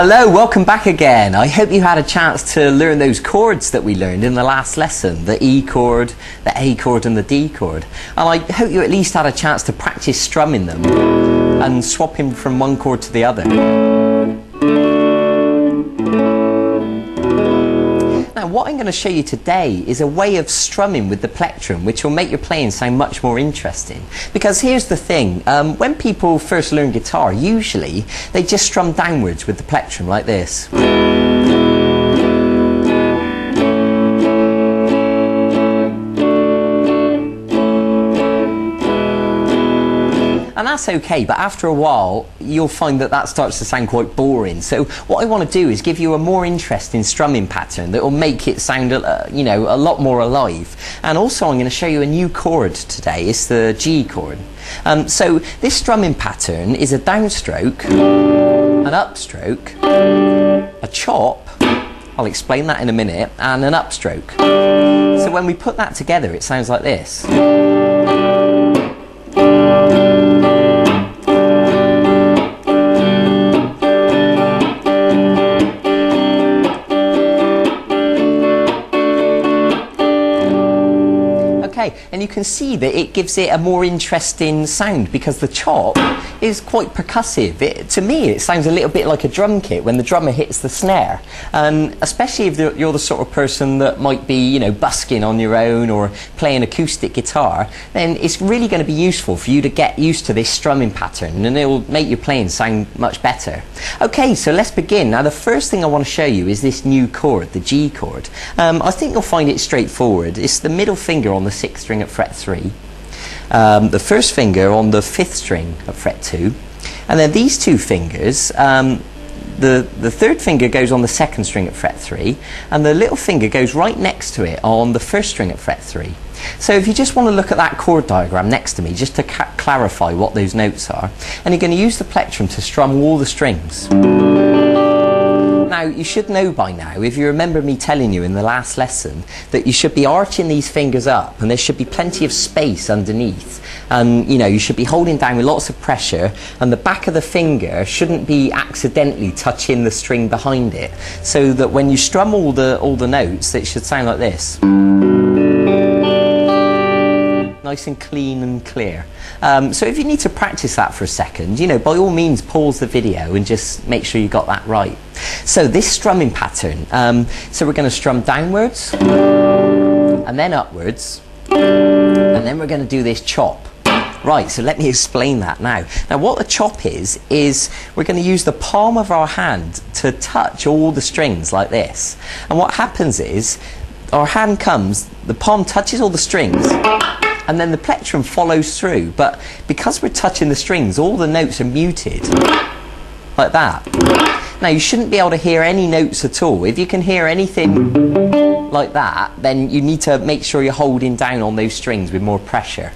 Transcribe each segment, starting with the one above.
Hello, welcome back again. I hope you had a chance to learn those chords that we learned in the last lesson, the E chord, the A chord and the D chord. And I hope you at least had a chance to practice strumming them and swapping from one chord to the other. Now what I'm going to show you today is a way of strumming with the plectrum which will make your playing sound much more interesting. Because here's the thing, when people first learn guitar, usually they just strum downwards with the plectrum like this. And that's okay, but after a while you'll find that that starts to sound quite boring. So what I want to do is give you a more interesting strumming pattern that will make it sound a lot more alive. And also I'm going to show you a new chord today. It's the G chord. So this strumming pattern is a downstroke, an upstroke, a chop, I'll explain that in a minute, and an upstroke. So when we put that together it sounds like this. And you can see that it gives it a more interesting sound because the chop is quite percussive. To me it sounds a little bit like a drum kit when the drummer hits the snare, and especially if you're the sort of person that might be busking on your own or playing acoustic guitar, then it's really going to be useful for you to get used to this strumming pattern and it will make your playing sound much better. Okay, so let's begin. Now the first thing I want to show you is this new chord, the G chord. I think you'll find it straightforward. It's the middle finger on the 6th string at fret 3, the first finger on the 5th string at fret 2, and then these two fingers, the 3rd finger goes on the 2nd string at fret 3, and the little finger goes right next to it on the 1st string at fret 3. So if you just want to look at that chord diagram next to me, just to clarify what those notes are, and you're going to use the plectrum to strum all the strings. Now you should know by now, if you remember me telling you in the last lesson, that you should be arching these fingers up and there should be plenty of space underneath, and you should be holding down with lots of pressure, and the back of the finger shouldn't be accidentally touching the string behind it, so that when you strum all the notes it should sound like this. Nice and clean and clear. So if you need to practice that for a second, by all means pause the video and just make sure you got that right. So this strumming pattern, so we're going to strum downwards and then upwards, and then we're going to do this chop. Right, so let me explain that now. Now what the chop is we're going to use the palm of our hand to touch all the strings like this. And what happens is our hand comes, the palm touches all the strings, and then the plectrum follows through, but because we're touching the strings all the notes are muted like that. Now you shouldn't be able to hear any notes at all. If you can hear anything like that, then you need to make sure you're holding down on those strings with more pressure,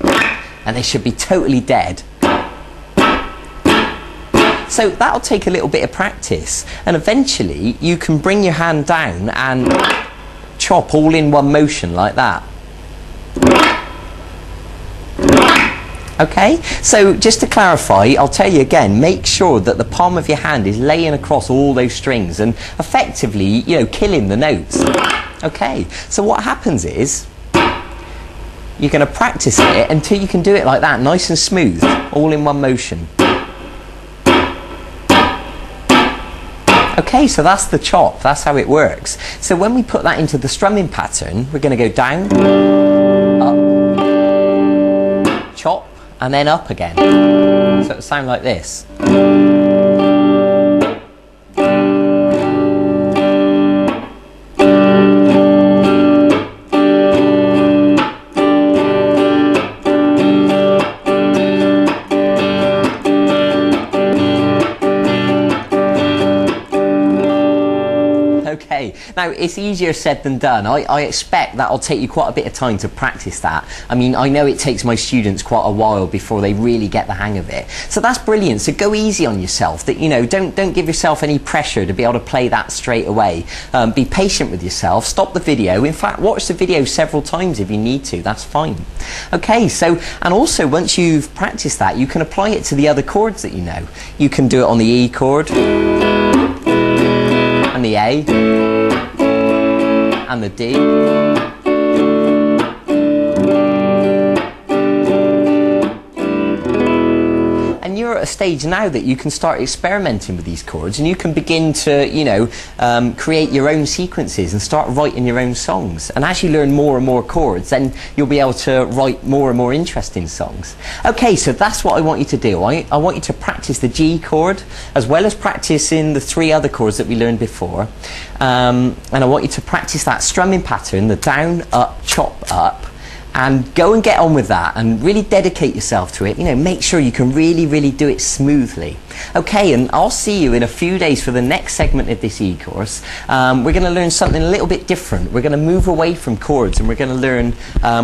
and they should be totally dead. So that'll take a little bit of practice, and eventually you can bring your hand down and chop all in one motion like that. Okay, so just to clarify, I'll tell you again, make sure that the palm of your hand is laying across all those strings and effectively, killing the notes. Okay, so what happens is you're going to practice it until you can do it like that, nice and smooth, all in one motion. Okay, so that's the chop, that's how it works. So when we put that into the strumming pattern, we're going to go down, up, chop, and then up again. So it'll sound like this. Okay, now it's easier said than done. I expect that'll take you quite a bit of time to practice that. I mean, I know it takes my students quite a while before they really get the hang of it. So that's brilliant. So go easy on yourself. That don't give yourself any pressure to be able to play that straight away. Be patient with yourself. Stop the video. In fact, watch the video several times if you need to. That's fine. Okay, so and also once you've practiced that, you can apply it to the other chords that you know. You can do it on the E chord. and the A, and the D. And you're at a stage now that you can start experimenting with these chords, and you can begin to, you know, create your own sequences and start writing your own songs. And as you learn more and more chords, then you'll be able to write more and more interesting songs. Okay, so that's what I want you to do. I want you to practice the G chord, as well as practicing the 3 other chords that we learned before. And I want you to practice that strumming pattern, the down, up, chop, up. And go and get on with that and really dedicate yourself to it. You know, make sure you can really do it smoothly. Okay, and I'll see you in a few days for the next segment of this e-course. We're going to learn something a little bit different. We're going to move away from chords, and we're going to learn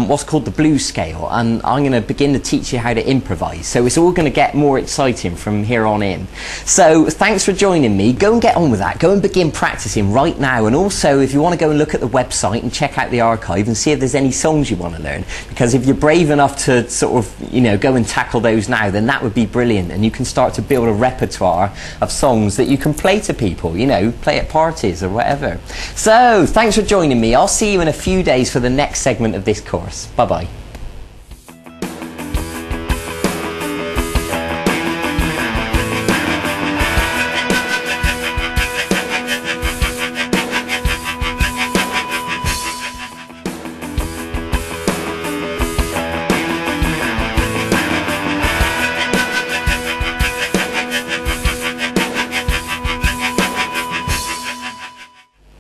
what's called the blues scale. And I'm going to begin to teach you how to improvise. So it's all going to get more exciting from here on in. So thanks for joining me. Go and get on with that. Go and begin practicing right now. And also, if you want to go and look at the website and check out the archive and see if there's any songs you want to learn, because if you're brave enough to sort of, you know, go and tackle those now, then that would be brilliant, and you can start to build a repertoire of songs that you can play to people, you know, play at parties or whatever. So thanks for joining me. I'll see you in a few days for the next segment of this course. Bye bye.